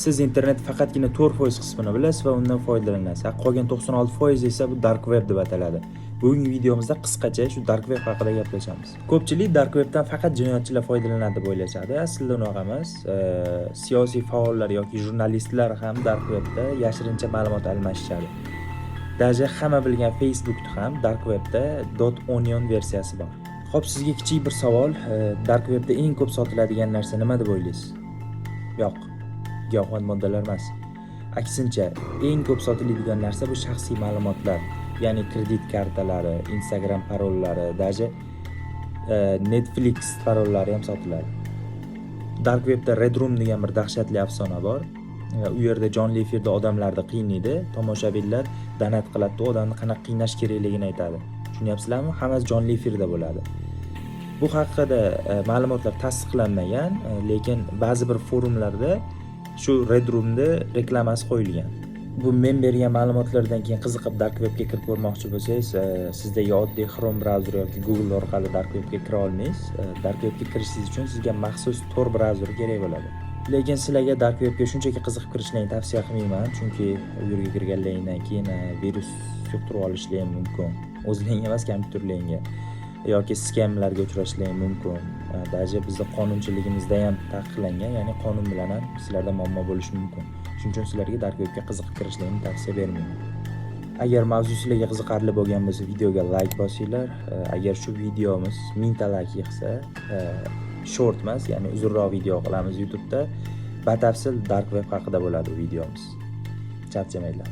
Siz internet faqatgina 4% qismini bilasiz va undan foydalanasiz. Qolgan 96% esa bu dark web deb ataladi. Bugungi videomizda qisqacha shu dark web haqida gaplashamiz. Ko'pchilik dark webdan faqat jinoyatchilar foydalanadi deb o'ylashadi. Aslida unaqa emas. Siyosiy faollar yoki jurnalistlar ham dark webda yashirincha ma'lumot almashishadi. Даже hamma bilgan Facebookda ham dark webda .onion versiyasi bor. Xo'p, sizga kichik bir savol. Dark webda eng ko'p sotiladigan narsa nima deb o'ylaysiz? Yo'q, giyohvand moddalar emas. Aksincha, eng ko'p sotiladigan narsa bu shaxsiy ma'lumotlar, ya'ni kredit kartalari, Instagram parollari, даже Netflix parollari ham sotiladi. Dark webda Red Room degan bir dahshatli afsona bor. U yerda jonli efirda odamlarni qiynaydi, tomoshabinlar donat qiladi, odamni qanaqa qiynash kerakligini aytadi. Tushunyapsizlarmi? Hammasi jonli efirda bo'ladi. Bu haqida ma'lumotlar tasdiqlanmagan, lekin ba'zi bir forumlarda shu Red Room'da reklamasi qo'yilgan. Bu men bergan ma'lumotlardan keyin qiziqib dark webga kirib ko'rmoqchi bo'lsangiz, sizdagi oddiy Chrome brauzer yoki Google orqali dark webga kira olmaysiz. Dark webga kirishingiz uchun sizga maxsus Tor brauzer kerak bo'ladi. Lekin sizlarga dark webga shunchaki qiziqib kirishlaringizni tavsiya qilmayman, chunki u yerga kirganlaringdan keyin virus yuqtirib olishlar mumkin. O'zlaringga emas, kompyuterlaringga yoki skamlarga uchrashlar mumkin. Даже bizning qonunchiligimizda ham taqiqlangan, ya'ni qonun bilan ham sizlarda muammo bo'lishi mumkin. Shuning uchun sizlarga dark webga qiziqib kirishlaringizni tavsiya bermayman. Agar mavzu sizlarga qiziqarli bo'lgan bo'lsa, videoga like bosinglar. Agar shu videomiz 1000 ta like yig'sa, short emas, ya'ni uzunroq video qilamiz YouTube'da. Batafsil dark web haqida bo'ladi videomiz. Charchamanglar.